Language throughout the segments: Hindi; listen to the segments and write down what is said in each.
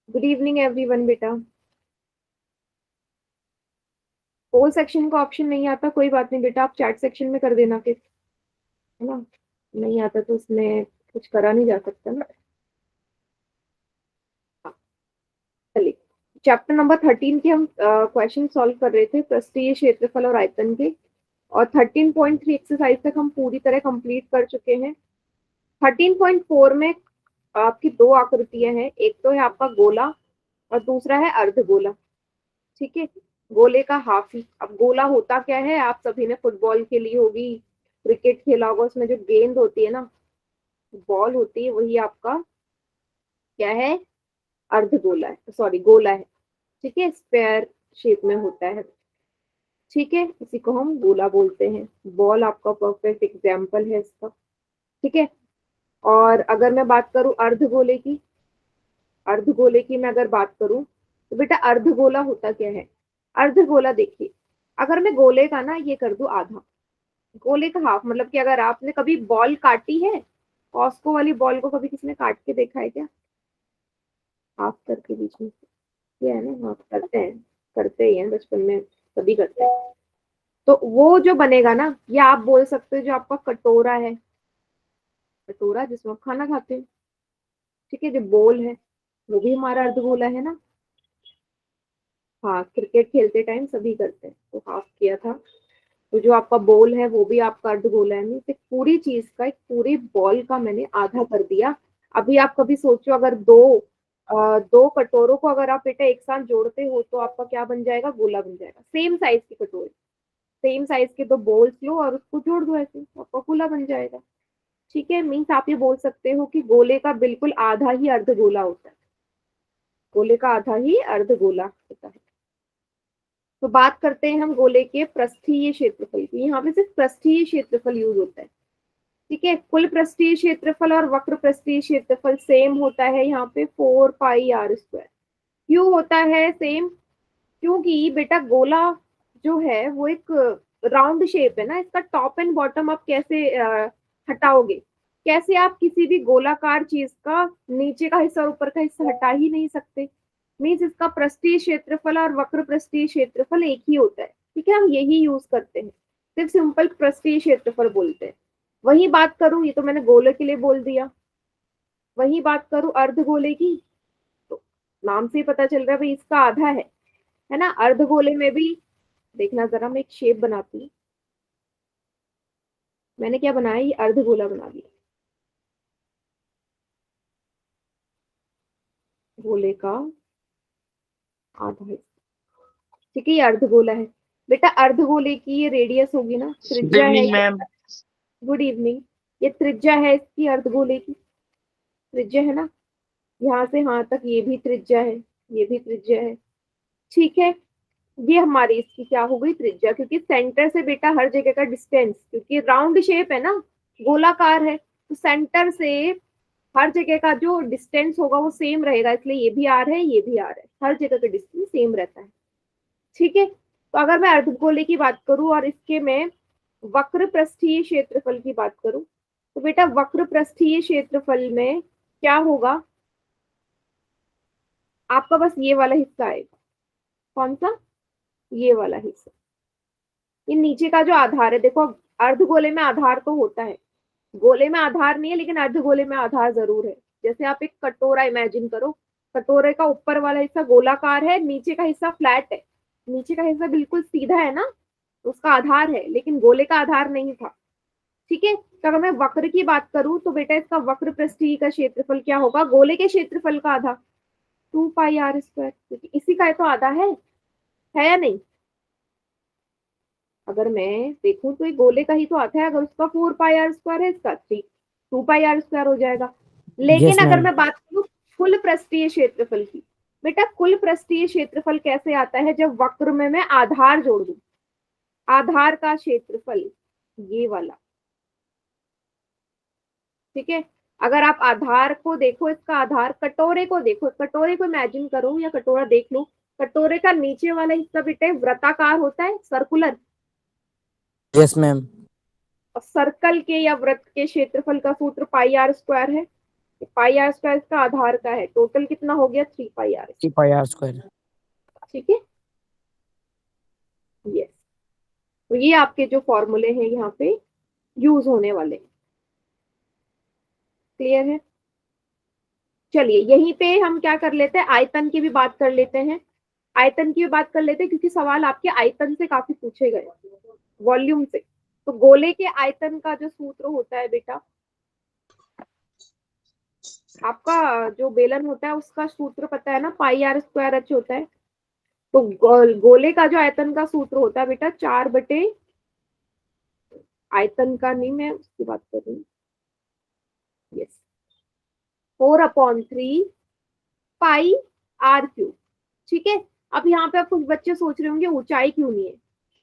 गुड इवनिंग एवरीवन बेटा। पोल सेक्शन का ऑप्शन नहीं आता, कोई बात नहीं बेटा, आप चैट सेक्शन में कर देना फिर, है ना। नहीं आता तो उसमें कुछ करा नहीं जा सकता ना। हाँ, चलिए। चैप्टर नंबर 13 के हम क्वेश्चन सॉल्व कर रहे थे, पृष्ठीय क्षेत्रफल और आयतन के। और 13.3 एक्सरसाइज तक हम पूरी तरह कंप्लीट कर चुके हैं। 13.4 में आपकी दो आकृतियां हैं, एक तो है आपका गोला और दूसरा है अर्धगोला। ठीक है। गोले का हाफ ही, अब गोला होता क्या है, आप सभी ने फुटबॉल खेली होगी, क्रिकेट खेला होगा, उसमें जो गेंद होती है ना, बॉल होती है, वही आपका क्या है, अर्धगोला है, सॉरी गोला है। ठीक है, स्क्वायर शेप में होता है। ठीक है, इसी को हम गोला बोलते हैं। बॉल आपका परफेक्ट एग्जाम्पल है इसका। ठीक है। और अगर मैं बात करूं अर्धगोले की, अर्धगोले की मैं अगर बात करूं तो बेटा अर्धगोला होता क्या है। अर्धगोला देखिए, अगर मैं गोले का ना ये कर दूं आधा, गोले का हाफ, मतलब कि अगर आपने कभी बॉल काटी है, कॉस्को वाली बॉल को कभी किसी ने काट के देखा है क्या, हाफ करके बीच में से, ये है ना, हाफ करते हैं, करते ही हैं बचपन में, सभी करते हैं। तो वो जो बनेगा ना, ये आप बोल सकते हो जो आपका कटोरा है, कटोरा जिसमें आप खाना खाते हैं। ठीक है, जो बोल है वो भी हमारा अर्धगोला है ना। हाँ, क्रिकेट खेलते टाइम सभी करते हैं, तो हाफ किया था। तो जो आपका बॉल है वो भी आपका अर्धगोला है, मीन्स एक पूरी चीज का, एक पूरी बॉल का मैंने आधा कर दिया। अभी आप कभी सोचो, अगर दो कटोरों को अगर आप बेटा एक साथ जोड़ते हो तो आपका क्या बन जाएगा, गोला बन जाएगा। सेम साइज के कटोरे, सेम साइज के दो बॉल्स लो और उसको जोड़ दो, ऐसे तो आपका गोला बन जाएगा। ठीक है, मीन्स आप ये बोल सकते हो कि गोले का बिल्कुल आधा ही अर्धगोला होता है, गोले का आधा ही अर्धगोला होता है। तो बात करते हैं हम गोले के पृष्ठीय क्षेत्रफल की। यहाँ पे सिर्फ पृष्ठीय क्षेत्रफल यूज होता है। ठीक है, कुल पृष्ठीय क्षेत्रफल और वक्र पृष्ठीय क्षेत्रफल सेम होता है यहाँ पे 4 पाई r²। क्यों होता है सेम, क्योंकि बेटा गोला जो है वो एक राउंड शेप है ना, इसका टॉप एंड बॉटम आप कैसे हटाओगे, कैसे आप किसी भी गोलाकार चीज का नीचे का हिस्सा और ऊपर का हिस्सा हटा ही नहीं सकते। मीन्स इसका पृष्ठीय क्षेत्रफल और वक्र पृष्ठीय क्षेत्रफल एक ही होता है। ठीक है, हम यही यूज करते हैं, सिर्फ सिंपल पृष्ठीय क्षेत्रफल बोलते हैं। वही बात करूं, ये तो मैंने गोले के लिए बोल दिया, वही बात करूं अर्धगोले की, तो नाम से ही पता चल रहा है भाई इसका आधा है ना। अर्धगोले में भी देखना जरा, मैं एक शेप बनाती हूँ। मैंने क्या बनाया, ये अर्धगोला बना दिया, गोले का आधा हिस्सा। ठीक है, ये अर्धगोला है। बेटा अर्धगोले की ये रेडियस होगी ना, गुड त्रिज्या है इवनिंग ये। मैम। Good evening. ये त्रिज्या है इसकी, अर्धगोले की त्रिज्या है ना, यहाँ से यहाँ तक ये भी त्रिज्या है, ये भी त्रिज्या है। ठीक है, ये हमारी इसकी क्या हो गई, त्रिज्या, क्योंकि सेंटर से बेटा हर जगह का डिस्टेंस, क्योंकि राउंड शेप है ना, गोलाकार है, तो सेंटर से हर जगह का जो डिस्टेंस होगा वो सेम रहेगा, इसलिए ये भी आर है, ये भी आर है, हर जगह का डिस्टेंस सेम रहता है। ठीक है, तो अगर मैं अर्धगोले की बात करूं और इसके मैं वक्र पृष्ठीय क्षेत्रफल की बात करूं, तो बेटा वक्र पृष्ठीय क्षेत्रफल में क्या होगा, आपका बस ये वाला हिस्सा आएगा। कौन सा, ये वाला हिस्सा। ये नीचे का जो आधार है, देखो अर्धगोले में आधार तो होता है, गोले में आधार नहीं है, लेकिन अर्धगोले में आधार जरूर है। जैसे आप एक कटोरा इमेजिन करो, कटोरे का ऊपर वाला हिस्सा गोलाकार है, नीचे का हिस्सा फ्लैट है, नीचे का हिस्सा बिल्कुल सीधा है ना, तो उसका आधार है, लेकिन गोले का आधार नहीं था। ठीक है, तो अगर मैं वक्र की बात करूं तो बेटा इसका वक्र पृष्ठीय का क्षेत्रफल क्या होगा, गोले के क्षेत्रफल का आधा, 2 पाई r², क्योंकि इसी का तो आधा है या नहीं। अगर मैं देखूं तो ये गोले का ही तो आता है, अगर उसका 4 पाई r² है, इसका 2 पाई r² हो जाएगा। लेकिन यस अगर मैम। मैं बात करूं कुल पृष्ठीय क्षेत्रफल की, बेटा कुल पृष्ठीय क्षेत्रफल कैसे आता है, जब वक्र में मैं आधार जोड़ दूं, आधार का क्षेत्रफल ये वाला। ठीक है, अगर आप आधार को देखो, इसका आधार, कटोरे को देखो, कटोरे को इमेजिन करो या कटोरा देख लो, कटोरे का नीचे वाला हिस्सा बेटा वृत्ताकार होता है, सर्कुलर। Yes ma'am. और सर्कल के या वृत्त के क्षेत्रफल का सूत्र पाई r² है। पाई आर स्क्वायर इसका आधार का है, टोटल कितना हो गया 3 pi r. 3 pi r square. ठीक है, यस। तो ये आपके जो फॉर्मूले हैं यहाँ पे यूज होने वाले, क्लियर है। चलिए यहीं पे हम क्या कर लेते हैं, आयतन की भी बात कर लेते हैं। आयतन की भी बात कर लेते हैं क्योंकि सवाल आपके आयतन से काफी पूछे गए, वॉल्यूम से। तो गोले के आयतन का जो सूत्र होता है बेटा, आपका जो बेलन होता है उसका सूत्र पता है ना, पाई आर स्क्वायर एच होता है। तो गोले का जो आयतन का सूत्र होता है बेटा 4/, आयतन का नहीं, मैं उसकी बात कर रही हूँ, यस, 4/3 पाई आर क्यूब। ठीक है। अब यहाँ पे आप कुछ बच्चे सोच रहे होंगे ऊंचाई क्यों नहीं है।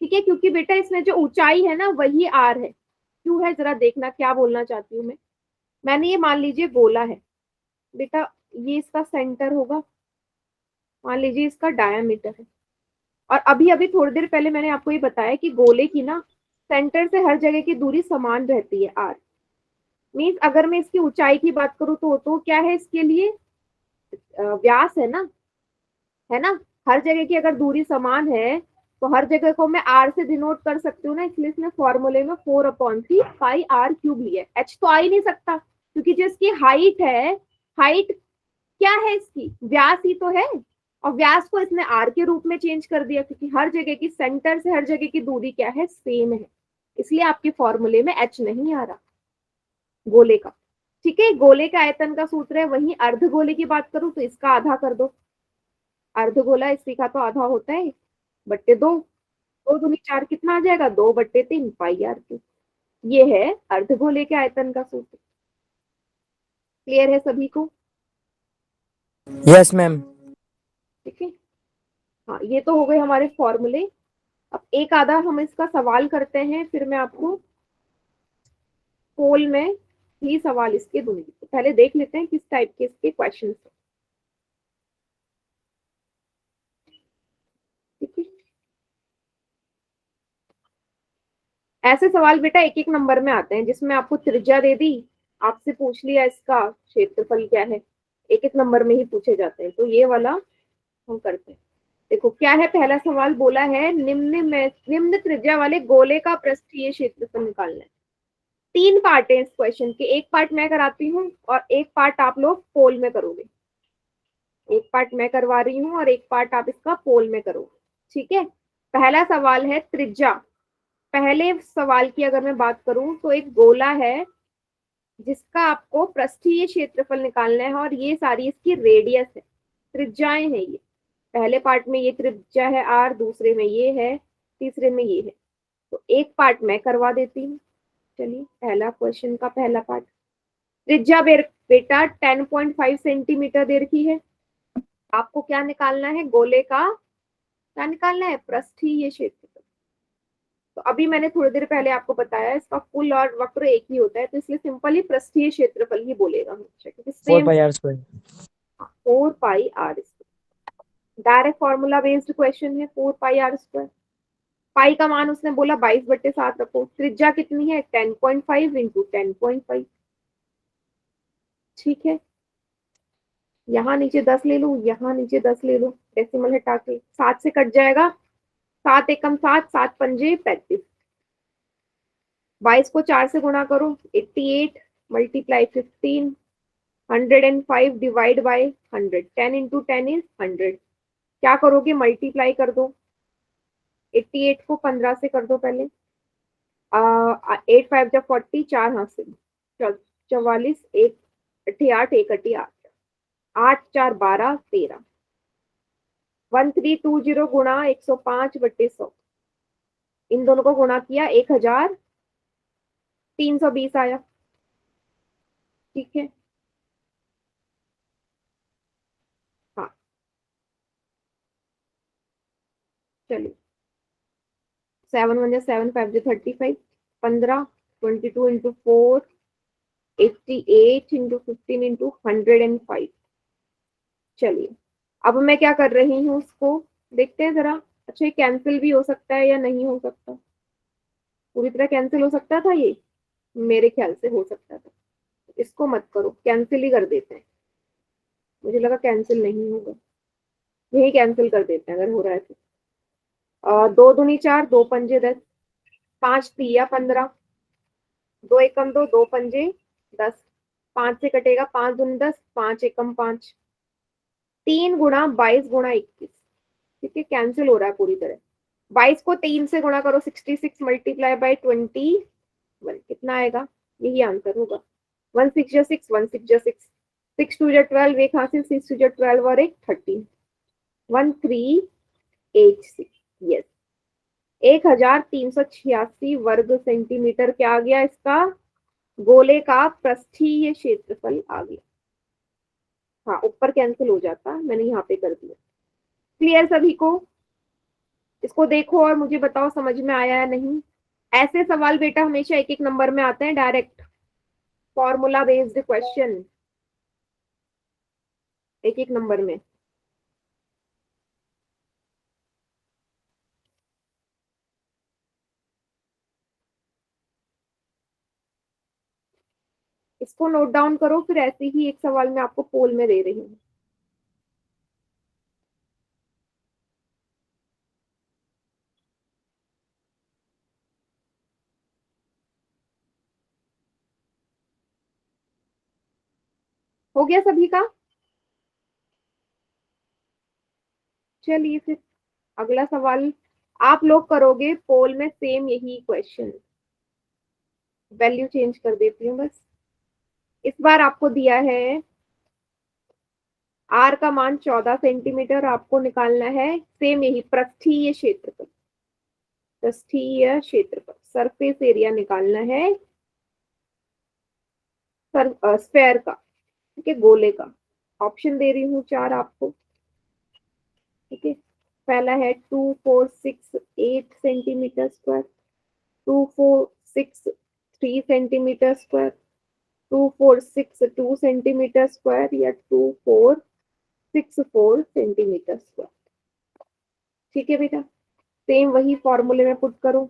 ठीक है, क्योंकि बेटा इसमें जो ऊंचाई है ना वही आर है। क्यों है जरा देखना क्या बोलना चाहती हूँ मैं। मैंने ये मान लीजिए गोला है बेटा, ये इसका सेंटर होगा, मान लीजिए इसका डायामीटर है। और अभी अभी थोड़ी देर पहले मैंने आपको ये बताया कि गोले की ना सेंटर से हर जगह की दूरी समान रहती है आर। मीन्स अगर मैं इसकी ऊंचाई की बात करूँ तो क्या है इसके लिए, व्यास है ना, है ना। हर जगह की अगर दूरी समान है तो हर जगह को मैं आर से डिनोट कर सकती हूँ ना, इसलिए इसने फॉर्मूले में 4/3 पाई आर क्यूब लिया है। एच तो आ ही नहीं सकता क्योंकि जो इसकी हाइट है, हाइट क्या है इसकी, व्यास ही तो है। और व्यास को इसने आर के रूप में चेंज कर दिया क्योंकि हर जगह की सेंटर से हर जगह की दूरी क्या है, सेम है। इसलिए आपके फॉर्मूले में एच नहीं आ रहा गोले का। ठीक है, गोले के आयतन का सूत्र है। वहीं अर्धगोले की बात करूं तो इसका आधा कर दो, अर्धगोला इसी का तो आधा होता है, बट्टे 2, 2 दूनी 4 कितना आ जाएगा, 2/3 पाई आर क्यूब। ये है अर्धगोले के आयतन का सूत्र। क्लियर है सभी को। Yes ma'am. ठीक है, हाँ ये तो हो गए हमारे फॉर्मूले। अब एक आधा हम इसका सवाल करते हैं, फिर मैं आपको पोल में ही सवाल इसके दूंगी। तो पहले देख लेते हैं किस टाइप के इसके क्वेश्चन है। ठीक है, ऐसे सवाल बेटा एक एक नंबर में आते हैं, जिसमें आपको त्रिज्या दे दी, आपसे पूछ लिया इसका क्षेत्रफल क्या है, एक एक नंबर में ही पूछे जाते हैं। तो ये वाला हम करते हैं। देखो क्या है, पहला सवाल बोला है निम्न त्रिज्या वाले गोले का पृष्ठीय क्षेत्रफल निकालना है। 3 पार्ट है इस क्वेश्चन के, एक पार्ट मैं कराती हूँ और एक पार्ट आप लोग पोल में करोगे। एक पार्ट मैं करवा रही हूँ और एक पार्ट आप इसका पोल में करोगे। ठीक है, पहला सवाल है त्रिज्या। पहले सवाल की अगर मैं बात करूं तो एक गोला है जिसका आपको पृष्ठीय क्षेत्रफल निकालना है और ये सारी इसकी रेडियस है, त्रिज्याएं हैं ये। पहले पार्ट में ये त्रिज्या है आर, दूसरे में ये है, तीसरे में ये है। तो एक पार्ट मैं करवा देती हूँ। चलिए पहला क्वेश्चन का पहला पार्ट, त्रिज्या बेटा 10.5 सेंटीमीटर दे रखी है। आपको क्या निकालना है, गोले का क्या निकालना है, पृष्ठीय क्षेत्रफल। तो अभी मैंने थोड़ी देर पहले आपको बताया इसका कुल और वक्र एक ही होता है, तो इसलिए सिंपली पृष्ठीय क्षेत्रफल ही बोलेगा हमेशा, क्योंकि 4 same pi r square. 4 pi r square. Direct formula based question है, 4 पाई आर स्क्वायर। पाई का मान उसने बोला 22/7 रखो। त्रिज्या कितनी है, 10.5 इंटू 10.5। ठीक है, यहाँ नीचे 10 ले लो, यहाँ नीचे 10 ले लो, डेसिमल हटा के 7 से कट जाएगा, 7 एकम 7, 7 पंजे 35। 22 को 4 से गुणा करो, 88 multiply 15, 105 divide by 100, 10 into 10 is 100। क्या करोगे, मल्टीप्लाई कर दो, 88 को 15 से कर दो पहले, 8 5 जब 40, 4 हाथ से 44, 1 अट्ठी 8, 1 अट्ठी 8, 8 4 12 13, 1320 गुणा 105/100, इन दोनों को गुणा किया 1320 आया। ठीक है, हाँ चलिए, 7 1 7 5 35, 15, 22 इंटू 4, 88 इंटू 15 इंटू 105। चलिए अब मैं क्या कर रही हूँ उसको देखते हैं जरा। अच्छा ये कैंसिल भी हो सकता है या नहीं हो सकता, पूरी तरह कैंसिल हो सकता था ये, मेरे ख्याल से हो सकता था। इसको मत करो, कैंसिल ही कर देते हैं। मुझे लगा कैंसिल नहीं होगा, यही कैंसिल कर देते हैं अगर हो रहा है तो। दो दूनी चार, दो पंजे 10, पांच तिया 15, दो एकम दो, दो पंजे 10, पांच से कटेगा, पांच दूनी 10, पांच एकम 5, 3 गुणा 22 गुणा 21। ठीक है, कैंसिल हो रहा है पूरी तरह। 22 को 3 से गुणा करो, 66 मल्टीप्लाई बाई 21, कितना आएगा? यही आंसर होगा। 1 6 6, 1 6 6, 6 2 12, एक हासिल, 6 2 12 और एक 13, 1386। यस, 1386 वर्ग सेंटीमीटर क्या आ गया इसका? गोले का पृष्ठीय क्षेत्रफल आ गया। हाँ, ऊपर कैंसिल हो जाता, मैंने यहाँ पे कर दिया। क्लियर सभी को? इसको देखो और मुझे बताओ समझ में आया या नहीं। ऐसे सवाल बेटा हमेशा एक एक नंबर में आते हैं, डायरेक्ट फॉर्मूला बेस्ड क्वेश्चन, एक एक नंबर में। इसको नोट डाउन करो, फिर ऐसे ही एक सवाल मैं आपको पोल में दे रही हूँ। हो गया सभी का? चलिए फिर अगला सवाल आप लोग करोगे पोल में, सेम यही क्वेश्चन। वैल्यू चेंज कर देती हूँ बस। इस बार आपको दिया है आर का मान 14 सेंटीमीटर, आपको निकालना है सेम यही पृष्ठीय क्षेत्रफल। पृष्ठीय क्षेत्रफल, सरफेस एरिया निकालना है स्फेयर का, ठीक है, गोले का। ऑप्शन दे रही हूँ चार आपको, ठीक है। पहला है 2468 centimetre square, 2463 centimetre square, 2462 centimetre square, या 2464 सेंटीमीटर स्क्वायर। ठीक है बेटा, सेम वही फॉर्मूले में पुट करो।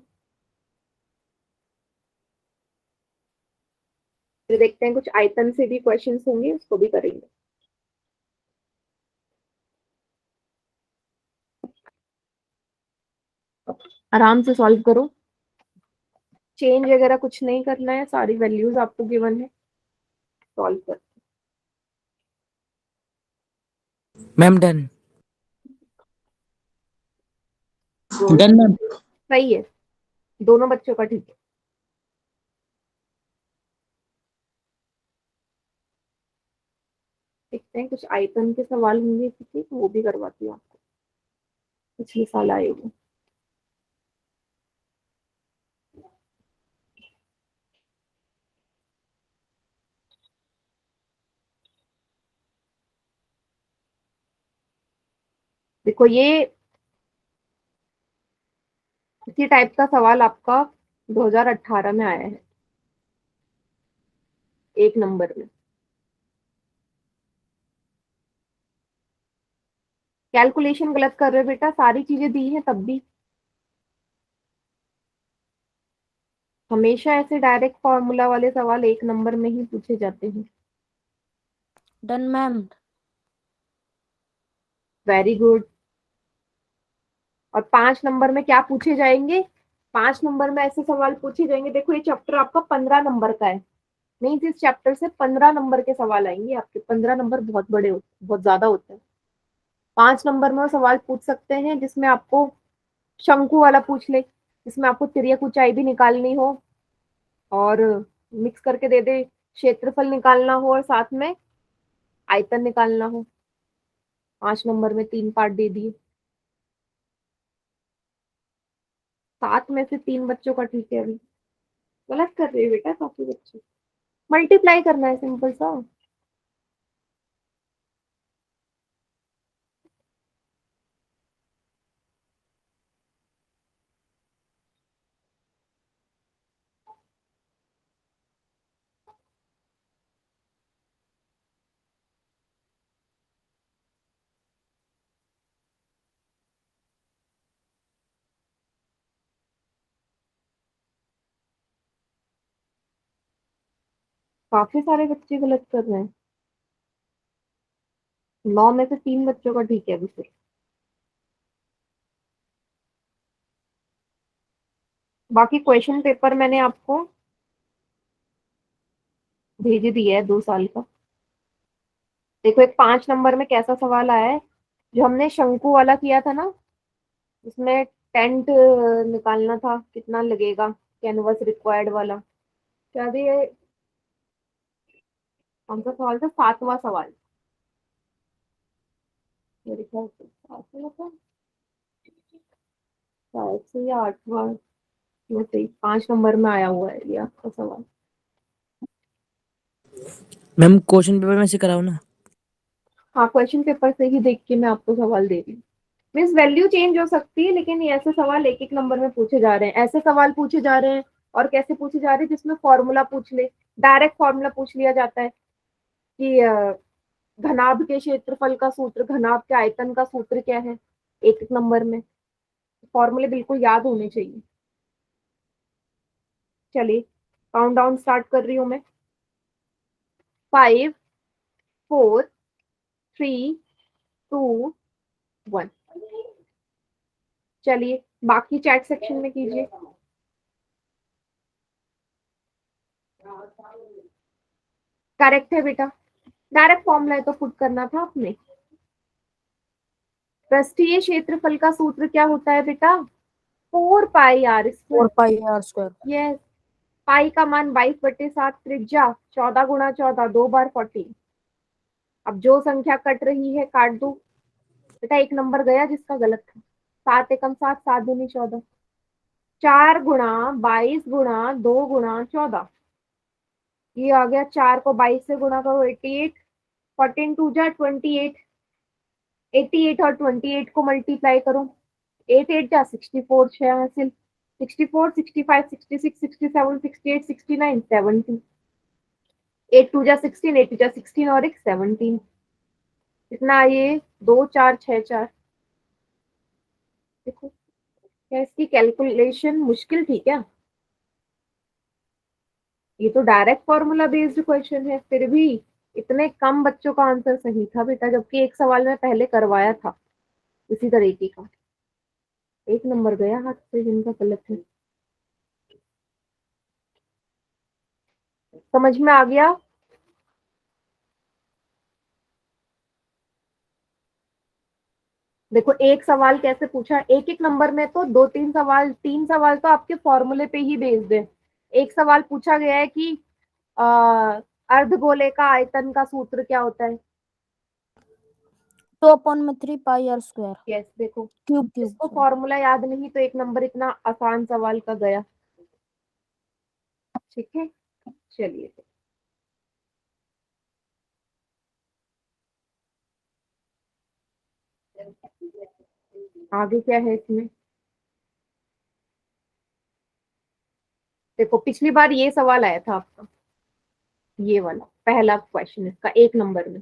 फिर देखते हैं कुछ आयतन से भी क्वेश्चंस होंगे, उसको भी करेंगे। आराम से सॉल्व करो, चेंज वगैरह कुछ नहीं करना है, सारी वैल्यूज आपको गिवन है, सॉल्व कर। Ma'am done. Done ma'am. सही है, दोनों बच्चों का ठीक है। देखते हैं कुछ आयतन के सवाल होंगे किसी, तो वो भी करवाती हूँ आपको, पिछले साल आए हुए। देखो ये इसी टाइप का सवाल आपका 2018 में आया है, एक नंबर में। कैलकुलेशन गलत कर रहे हो बेटा, सारी चीजें दी हैं तब भी। हमेशा ऐसे डायरेक्ट फॉर्मूला वाले सवाल एक नंबर में ही पूछे जाते हैं। Done ma'am. Very good. और 5 नंबर में क्या पूछे जाएंगे? 5 नंबर में ऐसे सवाल पूछे जाएंगे, देखो ये चैप्टर आपका 15 नंबर का है, नहीं, इस चैप्टर से 15 नंबर के सवाल आएंगे आपके। 15 नंबर बहुत बड़े होते, बहुत ज्यादा होते हैं। 5 नंबर में वो सवाल पूछ सकते हैं जिसमें आपको शंकु वाला पूछ ले, जिसमें आपको तिर्यक ऊंचाई भी निकालनी हो, और मिक्स करके दे दे, क्षेत्रफल निकालना हो और साथ में आयतन निकालना हो। 5 नंबर में 3 पार्ट दे दिए। 7 में से 3 बच्चों का ठीक है, अभी गलत कर रहे हो बेटा काफी बच्चे। मल्टीप्लाई करना है सिंपल सा। काफी सारे बच्चे गलत कर रहे हैं। 9 में से 3 बच्चों का ठीक है अभी फिर। बाकी क्वेश्चन पेपर मैंने आपको भेज दिया है 2 साल का। देखो एक 5 नंबर में कैसा सवाल आया है, जो हमने शंकु वाला किया था ना, उसमें टेंट निकालना था, कितना लगेगा, कैनवस रिक्वायर्ड वाला। शायद ये कौन सा सवाल था, 7वां सवाल मेरे ख्याल से, 7वां था शायद से, या 8वां में से 5 नंबर में आया हुआ है ये आपका सवाल। मैम क्वेश्चन पेपर में से कराओ ना। हाँ, क्वेश्चन पेपर से ही देख के मैं आपको सवाल दे रही हूँ। मीन्स वैल्यू चेंज हो सकती है, लेकिन ये ऐसे सवाल एक एक नंबर में पूछे जा रहे हैं, ऐसे सवाल पूछे जा रहे हैं। और कैसे पूछे जा रहे हैं, जिसमें फॉर्मूला पूछ ले, डायरेक्ट फॉर्मूला पूछ लिया जाता है कि घनाभ के क्षेत्रफल का सूत्र, घनाभ के आयतन का सूत्र क्या है, एक एक नंबर में। फॉर्मूले बिल्कुल याद होने चाहिए। चलिए काउंट डाउन स्टार्ट कर रही हूँ मैं। 5 4 3 2 1। चलिए बाकी चैट सेक्शन में कीजिए। करेक्ट है बेटा, डायरेक्ट फॉर्मूला है तो पुट करना था आपने। पृष्ठीय क्षेत्रफल का सूत्र क्या होता है बेटा, 4 pi r 4 square. Pi r square. Yes, pi का मान 22/7, त्रिज्या 14 गुणा 14, 2 बार 14। अब जो संख्या कट रही है काट दो बेटा, एक नंबर गया जिसका गलत था। 7 एकम 7, 7 दूनी 14, 4 गुणा 22 गुणा 2 गुणा 14। ये आ गया, 4 को 22 से गुणा करो 88, 14 2 जा 28, 88 और 28 को मल्टीप्लाई करो, 8 8 जा 64, 6 हासिल, 64 65 66 67 68 69 70, 8 2 जा 16, 8 2 जा 16 और एक 17। कितना ये 2 4 6 4। देखो क्या इसकी कैलकुलेशन मुश्किल थी क्या, ये तो डायरेक्ट फॉर्मूला बेस्ड क्वेश्चन है, फिर भी इतने कम बच्चों का आंसर सही था बेटा, जबकि एक सवाल में पहले करवाया था इसी तरीके का। एक नंबर गया हाथ से जिनका गलत है। समझ में आ गया। देखो एक सवाल कैसे पूछा, एक एक नंबर में तो 2 3 सवाल, 3 सवाल तो आपके फॉर्मूले पे ही बेस्ड है। एक सवाल पूछा गया है कि अर्धगोले का आयतन का सूत्र क्या होता है। 2/3 पाई आर स्क्वायर। यस, देखो क्यूब क्यूब इसको सॉरी। फॉर्मूला याद नहीं तो एक नंबर इतना आसान सवाल का गया। ठीक है, चलिए आगे क्या है इसमें। देखो पिछली बार ये सवाल आया था आपका, ये वाला पहला क्वेश्चन इसका 1 नंबर में,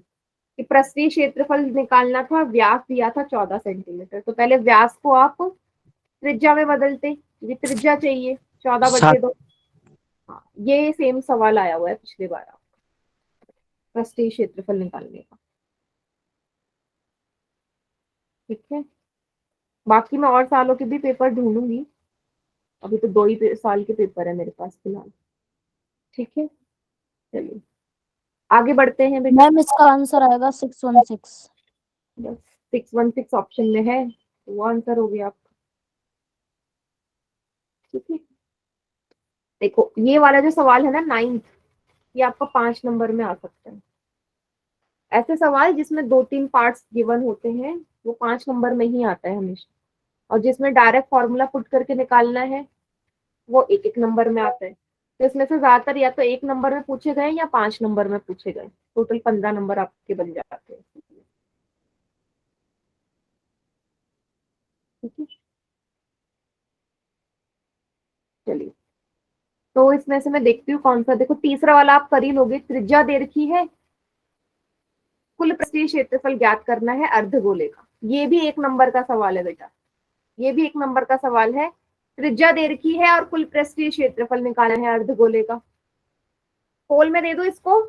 कि पृष्ठीय क्षेत्रफल निकालना था, व्यास दिया था 14 सेंटीमीटर। तो पहले व्यास को आप त्रिज्या में बदलते, ये त्रिज्या चाहिए 14/2। हाँ, ये सेम सवाल आया हुआ है पिछली बार आपका, पृष्ठीय क्षेत्रफल निकालने का। ठीक है, बाकी मैं और सालों के भी पेपर ढूंढूंगी, अभी तो 2 ही साल के पेपर है मेरे पास फिलहाल। ठीक है, चलिए आगे बढ़ते हैं बेटा। मैम इसका आंसर आएगा 616। बस 616 ऑप्शन में है, तो वो आंसर हो गया आपका। ठीक है, देखो ये वाला जो सवाल है ना 9th, ये आपका 5 नंबर में आ सकता है। ऐसे सवाल जिसमें 2 3 पार्ट्स गिवन होते हैं वो 5 नंबर में ही आता है हमेशा, और जिसमें डायरेक्ट फॉर्मूला पुट करके निकालना है वो एक एक नंबर में आता है। तो इसमें से ज्यादातर या तो 1 नंबर में पूछे गए या 5 नंबर में पूछे गए, टोटल 15 नंबर आपके बन जाते हैं। ठीक है, चलिए तो इसमें से मैं देखती हूँ कौन सा। देखो तीसरा वाला आप कर ही लोगे, त्रिज्या दे रखी है, कुल पृष्ठीय क्षेत्रफल ज्ञात करना है अर्धगोले का। ये भी 1 नंबर का सवाल है बेटा, ये भी 1 नंबर का सवाल है। त्रिज्या दे रखी है और कुल पृष्ठीय क्षेत्रफल निकालना है अर्धगोले का। पोल में दे दो इसको।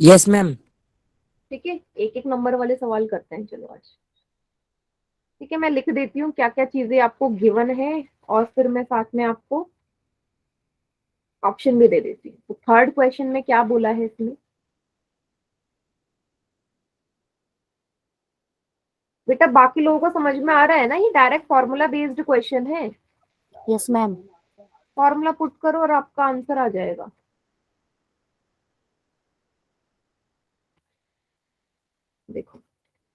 Yes ma'am. ठीक है, एक एक नंबर वाले सवाल करते हैं चलो आज। ठीक है, मैं लिख देती हूँ क्या क्या चीजें आपको गिवन है, और फिर मैं साथ में आपको ऑप्शन भी दे देती हूँ। तो थर्ड क्वेश्चन में क्या बोला है इसमें, बेटा बाकी लोगों को समझ में आ रहा है ना, ये डायरेक्ट फॉर्मूला बेस्ड क्वेश्चन है। Yes ma'am. फॉर्मूला पुट करो और आपका आंसर आ जाएगा। देखो,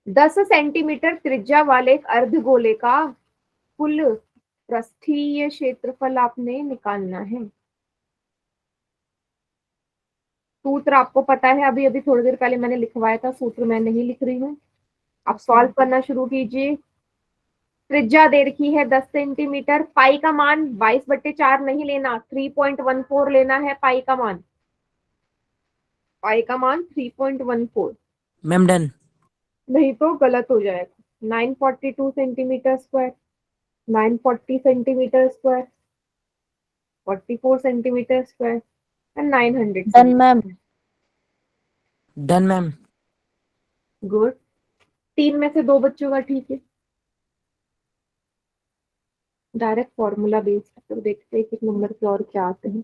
10 सेंटीमीटर त्रिज्या वाले एक अर्धगोले का कुल पृष्ठीय क्षेत्रफल आपने निकालना है। सूत्र आपको पता है, अभी अभी थोड़ी देर पहले मैंने लिखवाया था, सूत्र मैं नहीं लिख रही हूँ। आप सॉल्व करना शुरू कीजिए। त्रिज्या दे रखी है 10 सेंटीमीटर, पाई का मान 22/4 नहीं लेना, 3.14 लेना है पाई का मान। पाई का मान 3.14, मैम डन। नहीं तो गलत हो जाएगा। 942 centimetre square, 940 centimetre square, 44 centimetre square and 900 done ma'am. Centimetre. Done ma'am. Good. तीन में से दो बच्चों का ठीक है। डायरेक्ट फॉर्मूला बेस्ड, तो देखते हैं एक एक नंबर के और क्या आते हैं।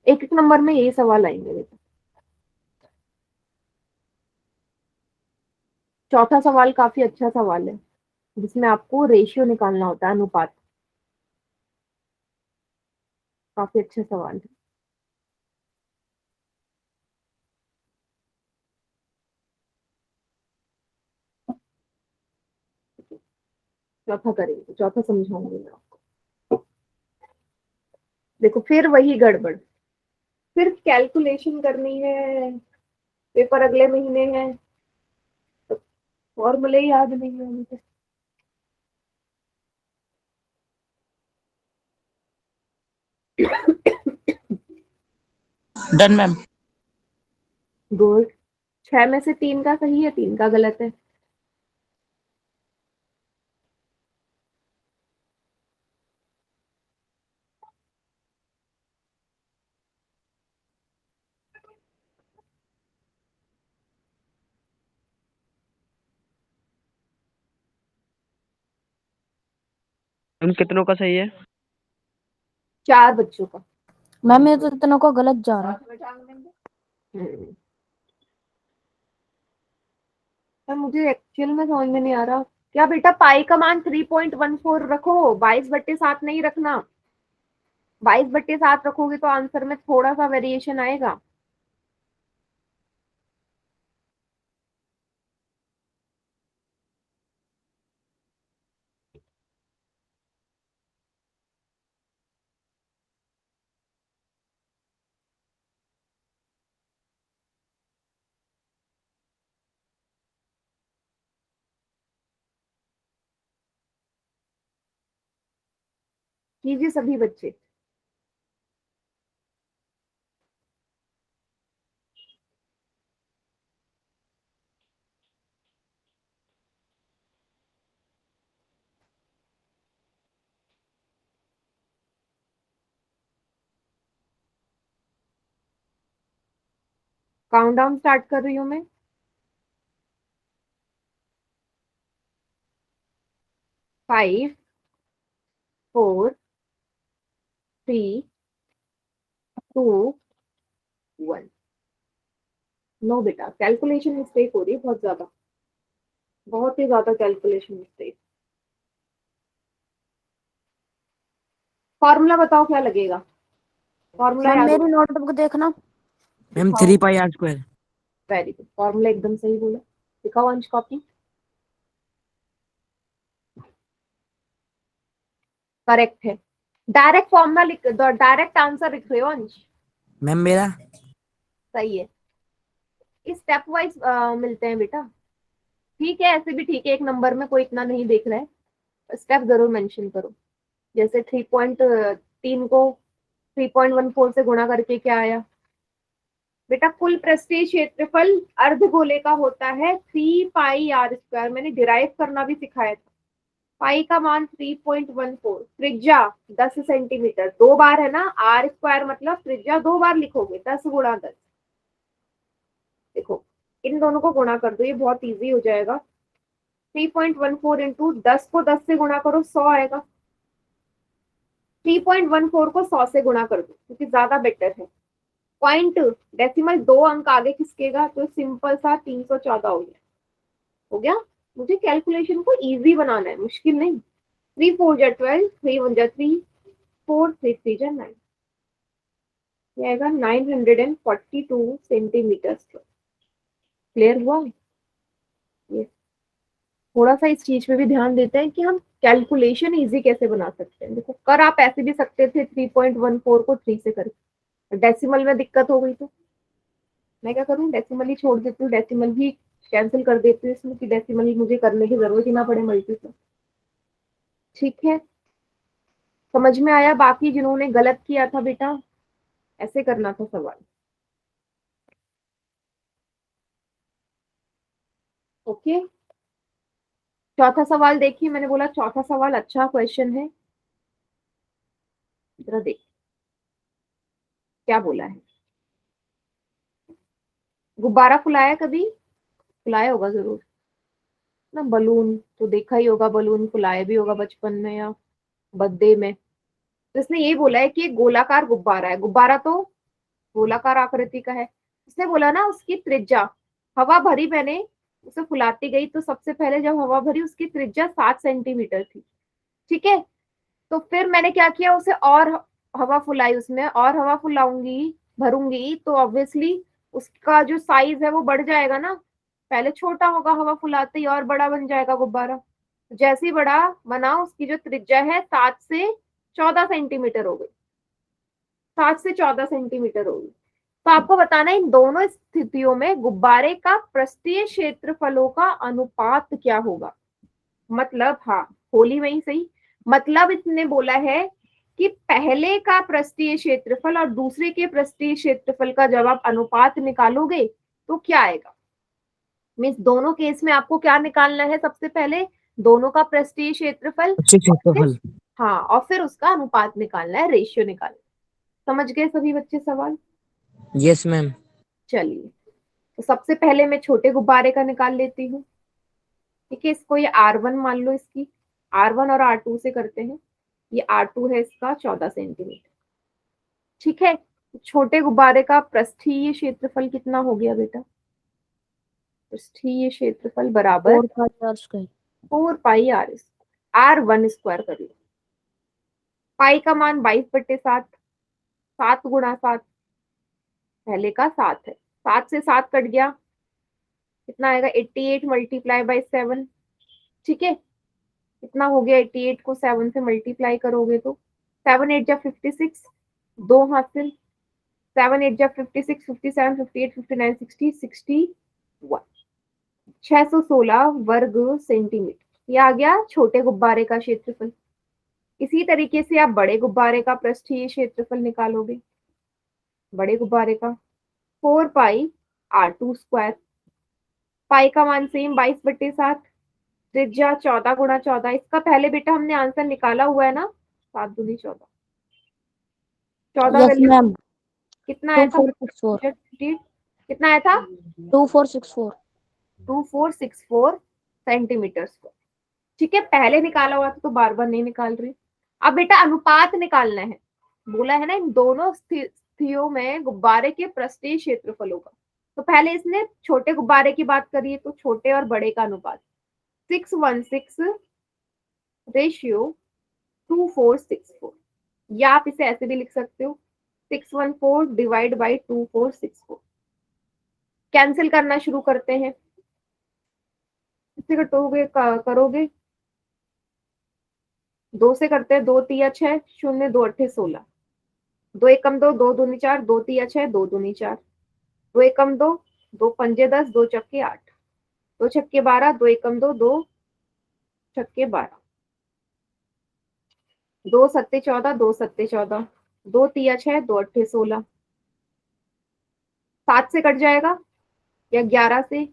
एक एक नंबर में यही सवाल आएंगे बेटा। चौथा सवाल काफी अच्छा सवाल है, जिसमें आपको रेशियो निकालना होता है, अनुपात। काफी अच्छा सवाल है। चौथा करेंगे, चौथा समझाऊंगी मैं आपको। देखो फिर वही गड़बड़, फिर कैलकुलेशन करनी है, पेपर अगले महीने है, फॉर्मूले याद नहीं है मुझे। Done ma'am. गुड। 6 में से 3 का सही है, 3 का गलत है। उन कितनों का सही है? 4 बच्चों का। मैम ये तो इतनों को गलत जा रहा है। हम्म, पर मुझे एक्चुअल में समझ में नहीं आ रहा। क्या बेटा पाई का मान 3.14 रखो, 22/7 नहीं रखना। 22/7 रखोगे तो आंसर में थोड़ा सा वेरिएशन आएगा। कीजिए सभी बच्चे। काउंटडाउन स्टार्ट कर रही हूँ मैं। 5, 4, 3, 2, 1। नो बेटा, कैलकुलेशन मिस्टेक हो रही है बहुत ज्यादा, बहुत ही ज्यादा कैलकुलेशन मिस्टेक। फॉर्मूला बताओ क्या लगेगा, फॉर्मूला मैम याद हो? मेरी नोटबुक देखना। मैम दिखाओ। 3πr²। वेरी गुड, फॉर्मूला एकदम सही बोला। दिखाओ अंश कॉपी। करेक्ट है। डायरेक्ट फॉर्मूला लिख, डायरेक्ट आंसर लिख रहे हो अंश। मैम मेरा सही है। इस स्टेप वाइज मिलते हैं बेटा। ठीक है, ऐसे भी ठीक है, एक नंबर में कोई इतना नहीं देख रहा है। स्टेप जरूर मेंशन करो। जैसे 3.3 को 3.14 से गुणा करके क्या आया बेटा, कुल पृष्ठीय क्षेत्रफल अर्धगोले का होता है 3πr²। मैंने डिराइव करना भी सिखाया था। पाई का मान 3.14, त्रिज्या 10 सेंटीमीटर, 2 बार है ना, आर स्क्वायर मतलब त्रिज्या 2 बार लिखोगे, 10 × 10। देखो इन दोनों को गुणा कर दो, ये बहुत इजी हो जाएगा। 3.14 इंटू 10 को 10 से गुणा करो, 100 आएगा। 3.14 को 100 से गुणा कर दो क्योंकि ज्यादा बेटर है। पॉइंट डेसिमल 2 अंक आगे खिसकेगा तो सिंपल सा 314 हो गया। हो गया। मुझे कैलकुलेशन को इजी बनाना है, मुश्किल नहीं। 3 4 जा 12, 3 1 जा 3, 4 3 3 जा 9, ये आएगा 942 सेंटीमीटर। क्लियर हुआ? ये थोड़ा सा इस चीज पे भी ध्यान देते हैं कि हम कैलकुलेशन इजी कैसे बना सकते हैं। देखो कर आप ऐसे भी सकते थे 3.14 को 3 से करके, डेसिमल में दिक्कत हो गई तो मैं क्या करूं, डेसिमल ही छोड़ देती हूँ, डेसिमल ही कैंसिल कर देती हूँ इसमें कि डेसिमल मुझे करने की जरूरत ही ना पड़े मल्टीपल। ठीक है, समझ में आया? बाकी जिन्होंने गलत किया था बेटा, ऐसे करना था सवाल। ओके, चौथा सवाल देखिए, मैंने बोला चौथा सवाल अच्छा क्वेश्चन है। जरा देख क्या बोला है। गुब्बारा फुलाया कभी? फुलाया होगा जरूर ना, बलून तो देखा ही होगा, बलून फुलाया भी होगा बचपन में या बर्थडे में। तो इसने ये बोला है कि एक गोलाकार गुब्बारा है, गुब्बारा तो गोलाकार आकृति का है। उसने बोला ना उसकी त्रिज्या, हवा भरी मैंने, उसे फुलाती गई तो सबसे पहले जब हवा भरी उसकी त्रिज्या 7 सेंटीमीटर थी। ठीक है, तो फिर मैंने क्या किया, उसे और हवा फुलाई, उसमें और हवा फुलाऊंगी, भरूंगी तो ऑब्वियसली उसका जो साइज है वो बढ़ जाएगा ना। पहले छोटा होगा, हवा फुलाते ही और बड़ा बन जाएगा गुब्बारा। जैसे ही बड़ा बना उसकी जो त्रिज्या है 7 से 14 सेंटीमीटर हो गई, 7 से 14 सेंटीमीटर होगी। तो आपको बताना है इन दोनों स्थितियों में गुब्बारे का पृष्ठीय क्षेत्रफलों का अनुपात क्या होगा। मतलब हाँ, होली में ही सही, मतलब इसने बोला है कि पहले का पृष्ठीय क्षेत्रफल और दूसरे के पृष्ठीय क्षेत्रफल का जब आप अनुपात निकालोगे तो क्या आएगा। मीन्स दोनों केस में आपको क्या निकालना है, सबसे पहले दोनों का पृष्ठीय क्षेत्रफल, अच्छे और फिर क्षेत्रफल। हाँ, और फिर उसका अनुपात निकालना है, रेशियो निकालना। समझ गए सभी बच्चे सवाल? Yes ma'am. चलिए, तो सबसे पहले मैं छोटे गुब्बारे का निकाल लेती हूँ। ठीक है, इसको ये R1 मान लो, इसकी R1 और R2 से करते हैं। ये R2 है, इसका 14 सेंटीमीटर। ठीक है, तो छोटे गुब्बारे का पृष्ठीय क्षेत्रफल कितना हो गया बेटा? पृष्ठीय क्षेत्रफल बराबर 4 4 पाई R1 स्क्वायर कर लो। पाई का मान 22/7, 7 × 7, पहले का 7 है, 7 से 7 कट गया, कितना आएगा 88 मल्टीप्लाई बाई 7। ठीक है, कितना हो गया, 88 को 7 से मल्टीप्लाई करोगे तो 7 8 जा 56, 2 हासिल, 7 8 जा 56, 57 58 59 60 61, 616 वर्ग सेंटीमीटर। ये आ गया छोटे गुब्बारे का क्षेत्रफल। इसी तरीके से आप बड़े गुब्बारे का पृष्ठीय क्षेत्रफल निकालोगे। बड़े गुब्बारे का 4 पाई R2 स्क्वायर, पाई का मान सेम 22/7, त्रिज्या 14 × 14। इसका पहले बेटा हमने आंसर निकाला हुआ है ना, 7 दूनी 14, 14 यस वैल्यू मैम। कितना आया था, 2464 कितना आया था, 2464 2464 सेंटीमीटर स्क्वायर। ठीक है, पहले निकाला हुआ था तो बार बार नहीं निकाल रही। अब बेटा अनुपात निकालना है, बोला है ना इन दोनों स्थितियों में गुब्बारे के पृष्ठीय क्षेत्रफलों का। तो पहले इसने छोटे गुब्बारे की बात करी है, तो छोटे और बड़े का अनुपात 616 रेशियो 2464, या आप इसे ऐसे भी लिख सकते हो 614 डिवाइड बाई 2464। कैंसिल करना शुरू करते हैं, इससे कटोगे करोगे, 2 से करते हैं, 2 तिया 6, 0 2 8 16, 2 एकम 2, 2 दूनी 4, 2 तिया 6, 2 दूनी 4, 2 एकम 2, 2 पंजे 10, 2 चक्के 8, 2 छक्के 12, 2 एकम 2, 2 छक्के 12, 2 सत्ते 14, 2 सत्ते 14, 2 तिया 6, 2 अट्ठे 16, 7 से कट जाएगा या 11 से,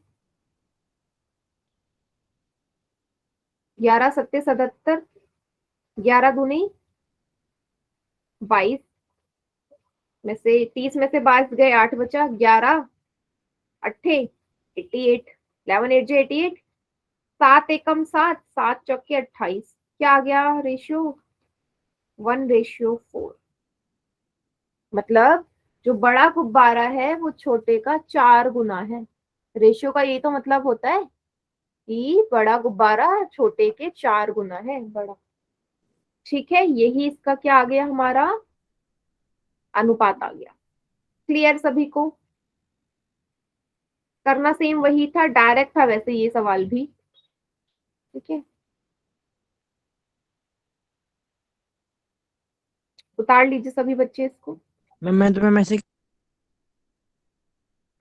11 सत्ते 77, 11 दूनी 22 में से 30 में से 22 गए, 8 बचा, 11 अट्ठे 88, 11 8 जे 88, 7 एकम 7, 7 चौके 28, क्या आ गया रेशियो 1:4। मतलब जो बड़ा गुब्बारा है वो छोटे का 4 गुना है। रेशियो का यही तो मतलब होता है कि बड़ा गुब्बारा छोटे के 4 गुना है बड़ा। ठीक है, यही इसका क्या आ गया हमारा अनुपात आ गया। क्लियर सभी को? करना सेम वही था, डायरेक्ट था वैसे ये सवाल भी। ठीक है, उतार लीजिए सभी बच्चे इसको। मैम मैं तुम्हें मैसेज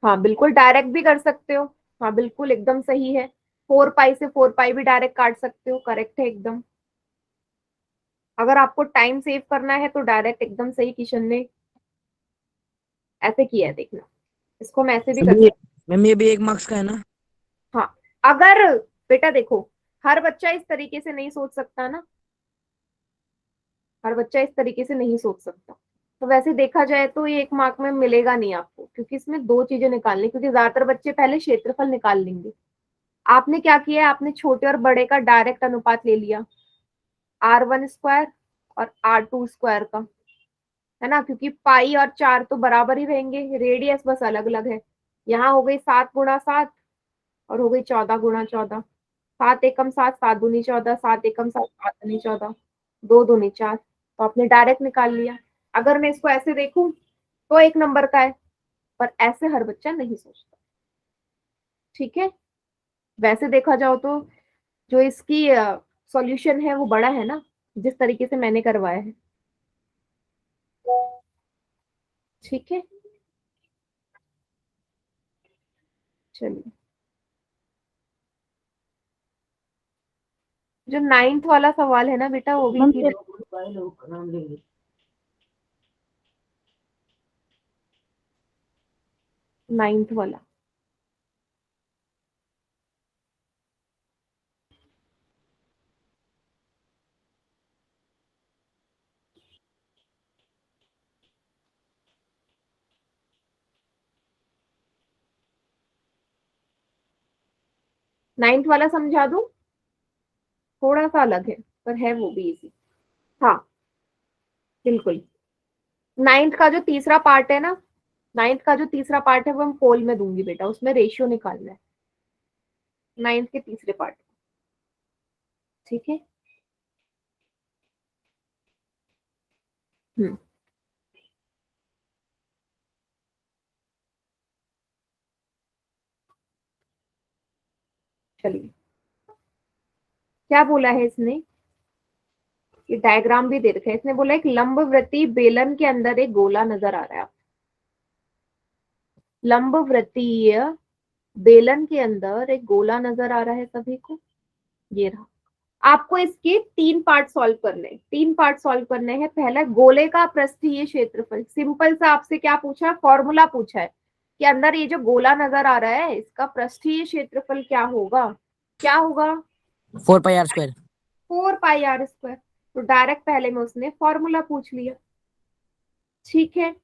हाँ बिल्कुल डायरेक्ट भी कर सकते हो। हाँ बिल्कुल एकदम सही है। 4 पाई से 4 पाई भी डायरेक्ट काट सकते हो, करेक्ट है एकदम। अगर आपको टाइम सेव करना है तो डायरेक्ट एकदम सही किशन ने ऐसे किया है, देखना इसको मैं ऐसे भी कर अभी सकती मैम ये भी 1 मार्क्स का है ना? हूँ। हाँ अगर बेटा देखो, हर बच्चा इस तरीके से नहीं सोच सकता ना, हर बच्चा इस तरीके से नहीं सोच सकता। तो वैसे देखा जाए तो ये 1 मार्क में मिलेगा नहीं आपको, क्योंकि इसमें 2 चीजें निकालनी, क्योंकि ज्यादातर बच्चे पहले क्षेत्रफल निकाल लेंगे। आपने क्या किया है, आपने छोटे और बड़े का डायरेक्ट अनुपात ले लिया, R1 स्क्वायर और R2 स्क्वायर का, है ना, क्योंकि पाई और 4 तो बराबर ही रहेंगे, रेडियस बस अलग अलग है। यहाँ हो गई 7 × 7 और हो गई 14 × 14, 7 एकम 7, 7 दूनी 14, 7 एकम 7, 7 दूनी 14, 2 दूनी 4, तो आपने डायरेक्ट निकाल लिया। अगर मैं इसको ऐसे देखूं तो 1 नंबर का है, पर ऐसे हर बच्चा नहीं सोचता। ठीक है, वैसे देखा जाओ तो जो इसकी सॉल्यूशन है वो बड़ा है ना, जिस तरीके से मैंने करवाया है। ठीक है, चलिए जो 9th वाला सवाल है ना बेटा, वो भी मैम सीधे 9th वाला। नाइन्थ वाला समझा दूं? थोड़ा सा अलग है पर है वो भी इजी। हाँ बिल्कुल। 9th का जो तीसरा पार्ट है ना, 9th का जो तीसरा पार्ट है वो हम पोल में दूंगी बेटा, उसमें रेशियो निकालना है 9th के तीसरे पार्ट। ठीक है, हम्म, चलिए क्या बोला है इसने, ये डायग्राम भी दे रखा है। इसने बोला एक लंबवृत्तीय बेलन के अंदर एक गोला नजर आ रहा है। लंबवृत्तीय बेलन के अंदर एक गोला नजर आ रहा है सभी को, ये रहा। आपको इसके 3 पार्ट सॉल्व करने हैं, 3 पार्ट सॉल्व करने हैं। पहला, गोले का पृष्ठीय क्षेत्रफल। सिंपल सा आपसे क्या पूछा, फॉर्मूला पूछा है कि अंदर ये जो गोला नजर आ रहा है इसका पृष्ठीय क्षेत्रफल क्या होगा, क्या होगा 4 πr²। 4 πr²। तो डायरेक्ट पहले में उसने फॉर्मूला पूछ लिया। ठीक है,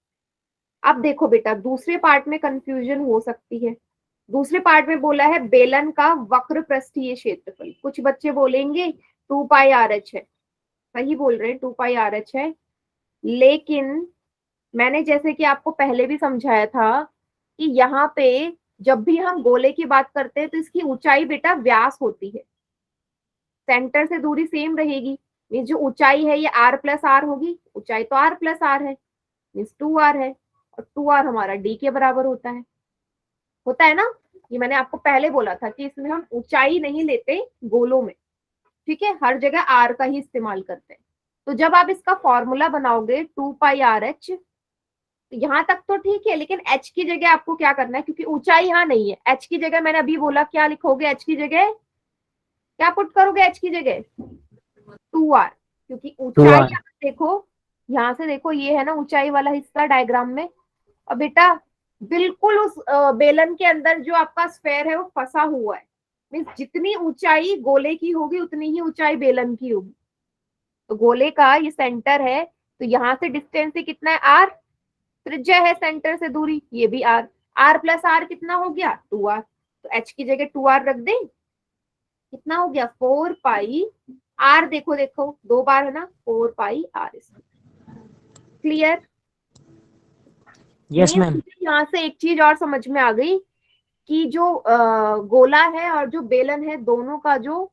अब देखो बेटा दूसरे पार्ट में कंफ्यूजन हो सकती है। दूसरे पार्ट में बोला है बेलन का वक्र पृष्ठीय क्षेत्रफल। कुछ बच्चे बोलेंगे 2 πr(h) है, सही बोल रहे हैं 2 πr(h) है, लेकिन मैंने जैसे कि आपको पहले भी समझाया था कि यहाँ पे जब भी हम गोले की बात करते हैं तो इसकी ऊंचाई बेटा व्यास होती है, सेंटर से दूरी सेम रहेगी। ये जो ऊंचाई है ये r+r होगी, ऊंचाई तो r+r है, मीन्स 2r है, और 2r हमारा d के बराबर होता है ना। ये मैंने आपको पहले बोला था कि इसमें हम ऊंचाई नहीं लेते गोलों में, ठीक है, हर जगह r का ही इस्तेमाल करते हैं। तो जब आप इसका फॉर्मूला बनाओगे 2 πr(h), तो यहाँ तक तो ठीक है, लेकिन h की जगह आपको क्या करना है, क्योंकि ऊंचाई यहाँ नहीं है, h की जगह मैंने अभी बोला क्या लिखोगे, h की जगह क्या पुट करोगे, h की जगह 2r, क्योंकि ऊंचाई 2r। यहाँ देखो, यहाँ से देखो ये है ना ऊंचाई वाला हिस्सा डायग्राम में। और बेटा बिल्कुल उस बेलन के अंदर जो आपका स्फेयर है वो फंसा हुआ है, मीन्स जितनी ऊंचाई गोले की होगी उतनी ही ऊंचाई बेलन की होगी। तो गोले का ये सेंटर है, तो यहाँ से डिस्टेंस से कितना है आर, त्रिज्या है सेंटर से दूरी, ये भी आर, आर प्लस आर कितना हो गया 2r, तो h की जगह 2r रख दें, कितना हो गया 4 पाई आर, देखो देखो 2 बार है ना, 4 pi are. Clear? Yes ma'am. यहाँ से एक चीज और समझ में आ गई कि जो गोला है और जो बेलन है दोनों का जो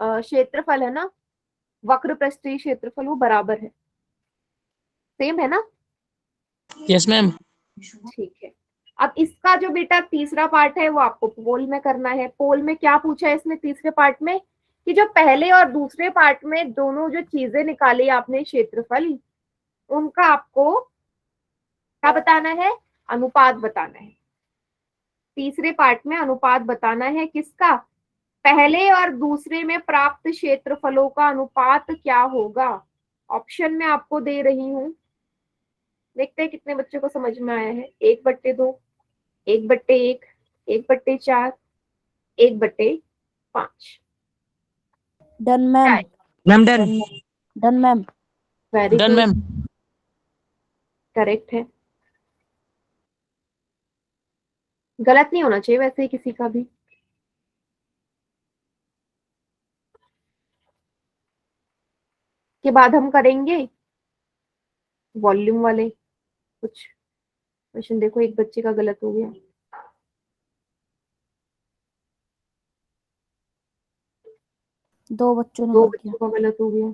क्षेत्रफल है ना, वक्र पृष्ठीय क्षेत्रफल, वो बराबर है, सेम है ना? Yes ma'am. ठीक है। अब इसका जो बेटा तीसरा पार्ट है वो आपको पोल में करना है। पोल में क्या पूछा है इसमें तीसरे पार्ट में, कि जो पहले और दूसरे पार्ट में दोनों जो चीजें निकाली आपने क्षेत्रफल, उनका आपको क्या बताना है, अनुपात बताना है। तीसरे पार्ट में अनुपात बताना है किसका, पहले और दूसरे में प्राप्त क्षेत्रफलों का अनुपात क्या होगा। ऑप्शन में आपको दे रही हूं, देखते हैं कितने बच्चों को समझ में आया है। 1/2, 1/1, 1/4, 1/5। Done ma'am. Ma'am done. Done ma'am. Very done good, ma'am. Correct है। गलत नहीं होना चाहिए वैसे ही किसी का भी। के बाद हम करेंगे वॉल्यूम वाले कुछ क्वेश्चन। देखो एक बच्चे का गलत हो गया, दो बच्चों ने दो कर दिया। बच्चों का गलत हो गया।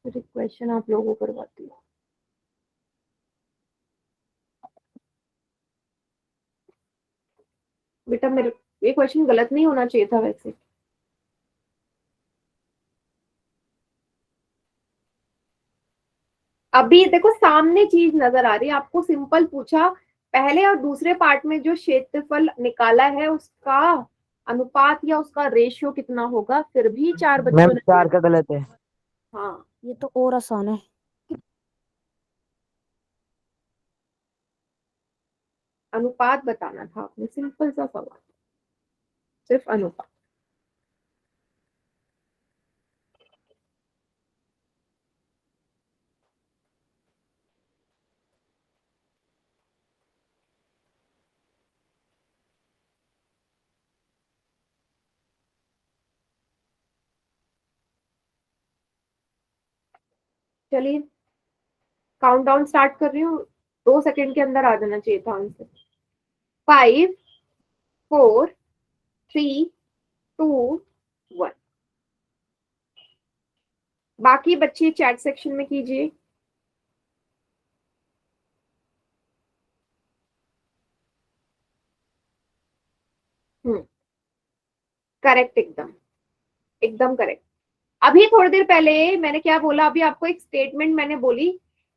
फिर क्वेश्चन आप लोगों को करवाती हूँ। बेटा मेरे ये क्वेश्चन गलत नहीं होना चाहिए था वैसे। अभी देखो सामने चीज नजर आ रही है आपको, सिंपल पूछा पहले और दूसरे पार्ट में जो क्षेत्रफल निकाला है उसका अनुपात या उसका रेशियो कितना होगा, फिर भी 4 मैम बच्चों ने 4 का गलत है। हाँ, ये तो और आसान है। अनुपात बताना था आपने, सिंपल सा सवाल, सिर्फ अनुपात। चलिए काउंटडाउन स्टार्ट कर रही हूँ, 2 सेकंड के अंदर आ जाना चाहिए था आंसर। 5, 4, 3, 2, 1। बाकी बच्चे चैट सेक्शन में कीजिए। करेक्ट, एकदम एकदम करेक्ट। अभी थोड़ी देर पहले मैंने क्या बोला, अभी आपको एक स्टेटमेंट मैंने बोली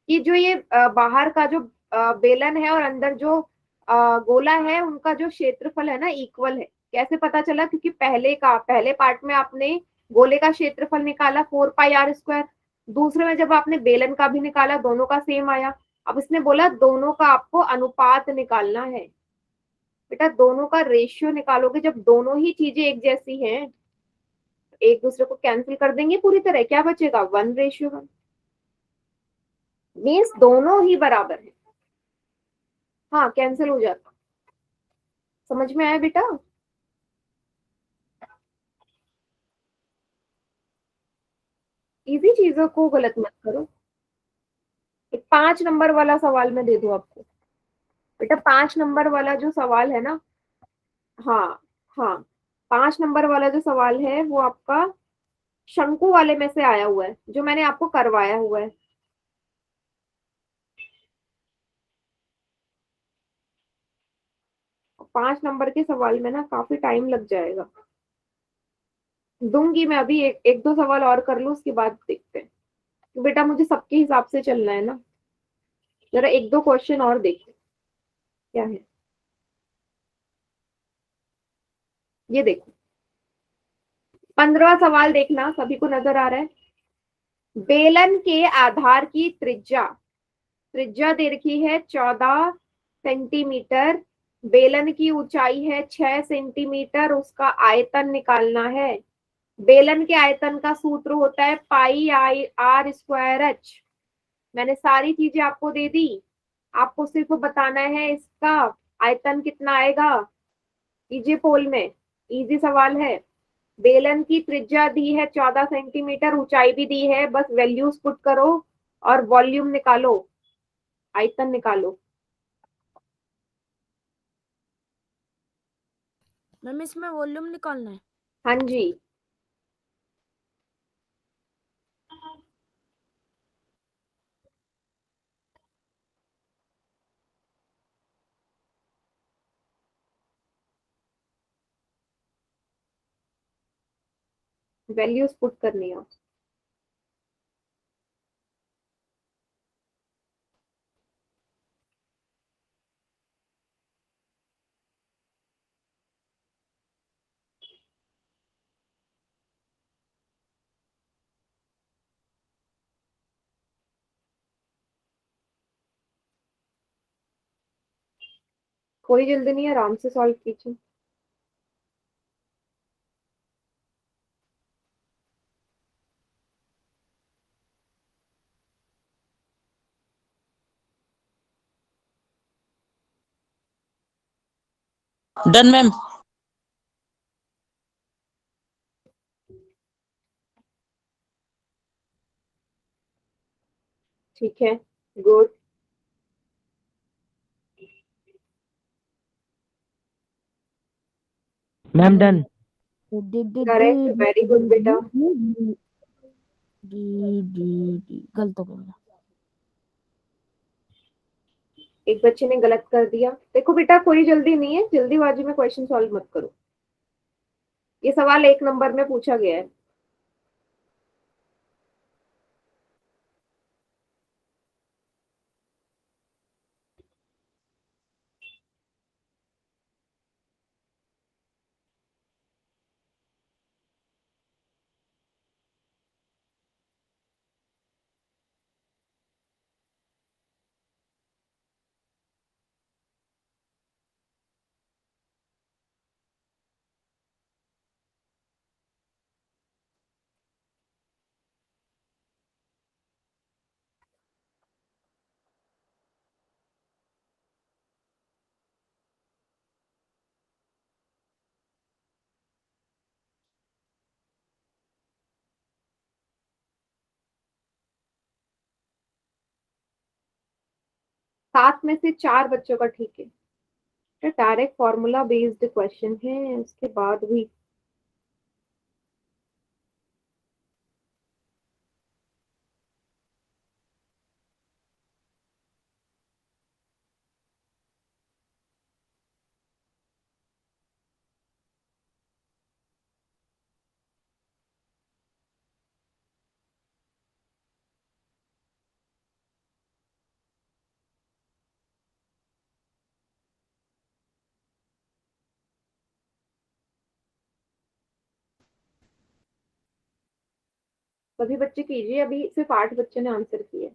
कि जो ये बाहर का जो बेलन है और अंदर जो गोला है उनका जो क्षेत्रफल है ना इक्वल है। कैसे पता चला, क्योंकि पहले पार्ट में आपने गोले का क्षेत्रफल निकाला 4 पाई r², दूसरे में जब आपने बेलन का भी निकाला दोनों का सेम आया। अब इसने बोला दोनों का आपको अनुपात निकालना है। बेटा दोनों का रेशियो निकालोगे, जब दोनों ही चीजें एक जैसी हैं एक दूसरे को कैंसिल कर देंगे पूरी तरह, क्या बचेगा 1:1, मीन्स दोनों ही बराबर है। हाँ कैंसिल हो जाता। समझ में आया बेटा? इजी चीजों को गलत मत करो। एक 5 नंबर वाला सवाल मैं दे दूं आपको। बेटा 5 नंबर वाला जो सवाल है ना, हाँ हाँ, 5 नंबर वाला जो सवाल है वो आपका शंकु वाले में से आया हुआ है, जो मैंने आपको करवाया हुआ है। 5 नंबर के सवाल में ना काफी टाइम लग जाएगा। दूंगी मैं अभी एक दो सवाल और कर लूं, उसके बाद देखते हैं। तो बेटा मुझे सबके हिसाब से चलना है ना, जरा एक दो क्वेश्चन और देखते हैं क्या है। ये देखो 15वां सवाल देखना, सभी को नजर आ रहा है। बेलन के आधार की त्रिज्या, त्रिज्या दे रखी है 14 सेंटीमीटर, बेलन की ऊंचाई है 6 सेंटीमीटर, उसका आयतन निकालना है। बेलन के आयतन का सूत्र होता है पाई आई आर स्क्वायर एच। मैंने सारी चीजें आपको दे दी, आपको सिर्फ बताना है इसका आयतन कितना आएगा। कीजिए पोल में, इजी सवाल है। बेलन की त्रिज्या दी है 14 सेंटीमीटर, ऊंचाई भी दी है, बस वैल्यूज पुट करो और वॉल्यूम निकालो, आयतन निकालो। मैम इसमें वॉल्यूम निकालना है। हाँ जी, वैल्यूज पुट करनी है। कोई जल्दी नहीं है, आराम से सॉल्व कीजिए। Done ma'am. ठीक है, good. Ma'am done. Correct, very good बेटा। गलत हो गया। एक बच्चे ने गलत कर दिया। देखो बेटा, कोई जल्दी नहीं है, जल्दीबाजी में क्वेश्चन सॉल्व मत करो। ये सवाल 1 नंबर में पूछा गया है। सात में से 4 बच्चों का ठीक है। डायरेक्ट फॉर्मूला बेस्ड क्वेश्चन है, उसके बाद भी सभी बच्चे कीजिए। अभी सिर्फ 8 बच्चों ने आंसर किए।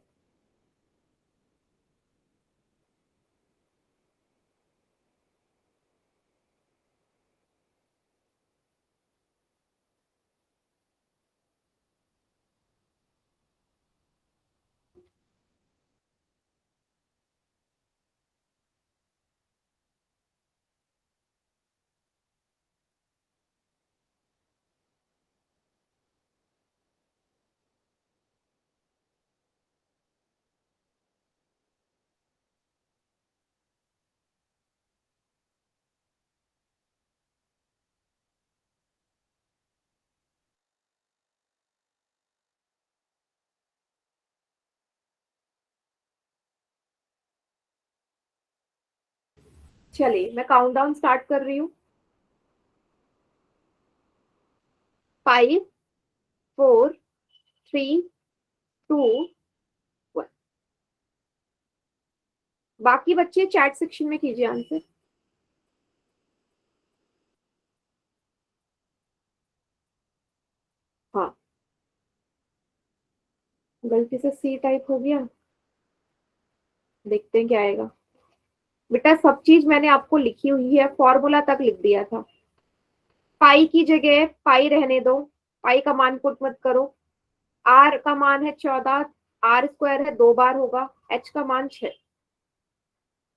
चलिए, मैं काउंटडाउन स्टार्ट कर रही हूँ। 5, 4, 3, 2, 1। बाकी बच्चे चैट सेक्शन में कीजिए आंसर। गलती से सी टाइप हो गया, देखते हैं क्या आएगा। बेटा सब चीज मैंने आपको लिखी हुई है, फॉर्मूला तक लिख दिया था। पाई की जगह पाई रहने दो, पाई का मान पुट मत करो। आर का मान है 14, आर स्क्वायर है 2 बार होगा, एच का मान 6।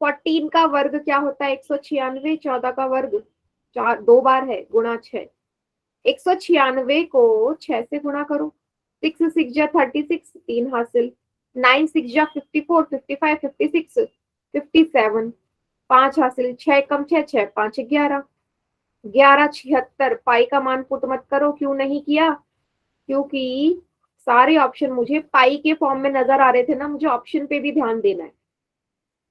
14 का वर्ग क्या होता है 196, 14 का वर्ग 2 बार है गुणा 6। 196 को 6 से गुणा करो, 6 6 जा 36, 3 हासिल, 9 6 जा 54, 55 56 57, 5 हासिल, 6 कम 6 6 5 11, 11 76। पाई का मान पुट मत करो, क्यों नहीं किया? क्योंकि सारे ऑप्शन मुझे पाई के फॉर्म में नजर आ रहे थे ना, मुझे ऑप्शन पे भी ध्यान देना है।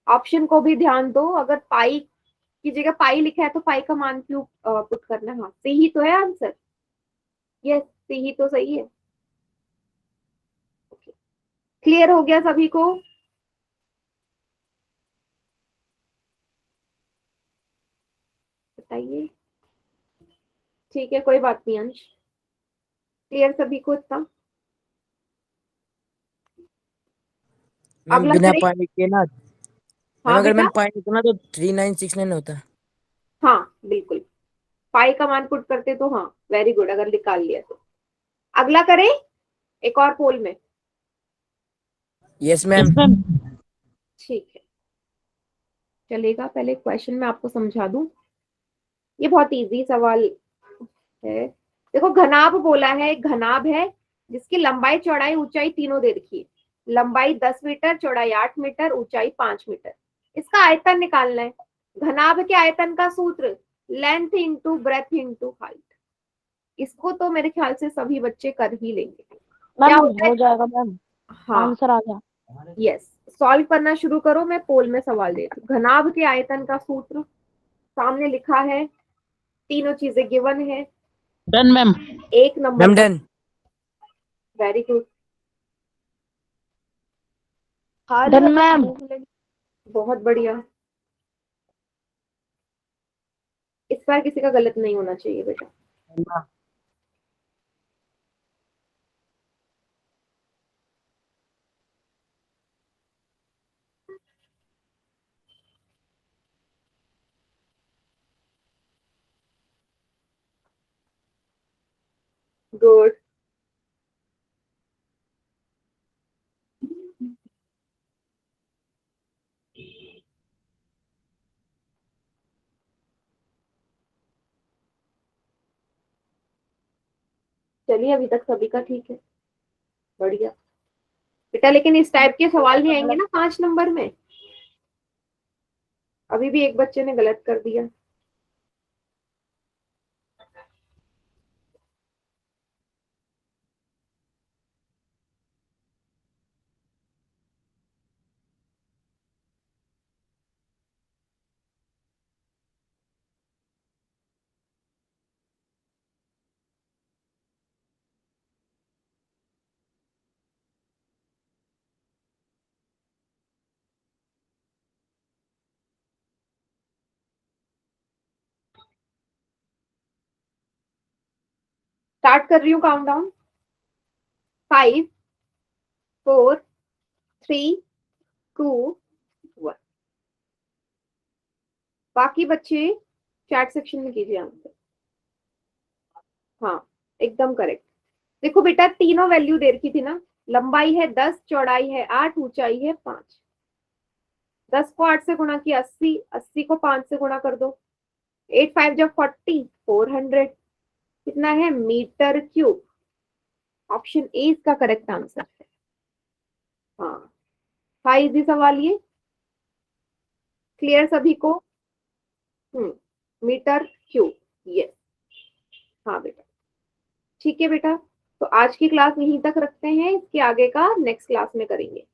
ऑप्शन को भी ध्यान दो, अगर पाई की जगह पाई लिखा है तो पाई का मान क्यों पुट करना है? हाँ सी ही तो है आंसर, यस सी ही तो सही है। क्लियर हो गया सभी को? बताइए। ठीक है कोई बात नहीं अंश, क्लियर सभी को इतना? मैम अगला बिना करें? पानी के ना, मैम हाँ अगर बेटा, मैंने पानी किया ना तो 3969 होता है। हाँ बिल्कुल, पाई का मान पुट करते तो हाँ वेरी गुड, अगर निकाल लिया तो। अगला करें एक और पोल में? Yes ma'am. ठीक है चलेगा, पहले क्वेश्चन में आपको समझा दूं। ये बहुत इजी सवाल है। देखो घनाभ बोला है, एक घनाभ है जिसकी लंबाई चौड़ाई ऊंचाई तीनों दे रखी है। लंबाई 10 मीटर, चौड़ाई 8 मीटर, ऊंचाई 5 मीटर। इसका आयतन निकालना है। घनाभ के आयतन का सूत्र length into breadth into height. इसको तो मेरे ख्याल से सभी बच्चे कर ही लेंगे। क्या मैम होता है? हो जाएगा मैम, हाँ आंसर आ गया। यस, सॉल्व करना शुरू करो, मैं पोल में सवाल देती हूँ। घनाभ के आयतन का सूत्र सामने लिखा है, तीनों चीजें गिवन है। Done ma'am. एक नंबर मैम का, डन। Very good. हाल डन मैम। बहुत बढ़िया। इस बार किसी का गलत नहीं होना चाहिए बेटा। गुड। चलिए अभी तक सभी का ठीक है, बढ़िया बेटा। लेकिन इस टाइप के सवाल नहीं आएंगे ना 5 नंबर में। अभी भी एक बच्चे ने गलत कर दिया। स्टार्ट कर रही हूँ काउंटडाउन। 5 4 3 2 1। बाकी बच्चे चैट सेक्शन में कीजिए आंसर। हाँ एकदम करेक्ट। देखो बेटा तीनों वैल्यू दे रखी थी ना, लंबाई है 10, चौड़ाई है 8, ऊंचाई है 5। 10 को 8 से गुणा किया 80, 80 को 5 से गुणा कर दो, 8 5 जब 40, 400। कितना है? Metre cube. ऑप्शन ए इसका करेक्ट आंसर है। हाँ था इजी सवाल ये, क्लियर सभी को? Metre cube, yes. हाँ बेटा ठीक है बेटा, तो आज की क्लास यहीं तक रखते हैं, इसके आगे का नेक्स्ट क्लास में करेंगे।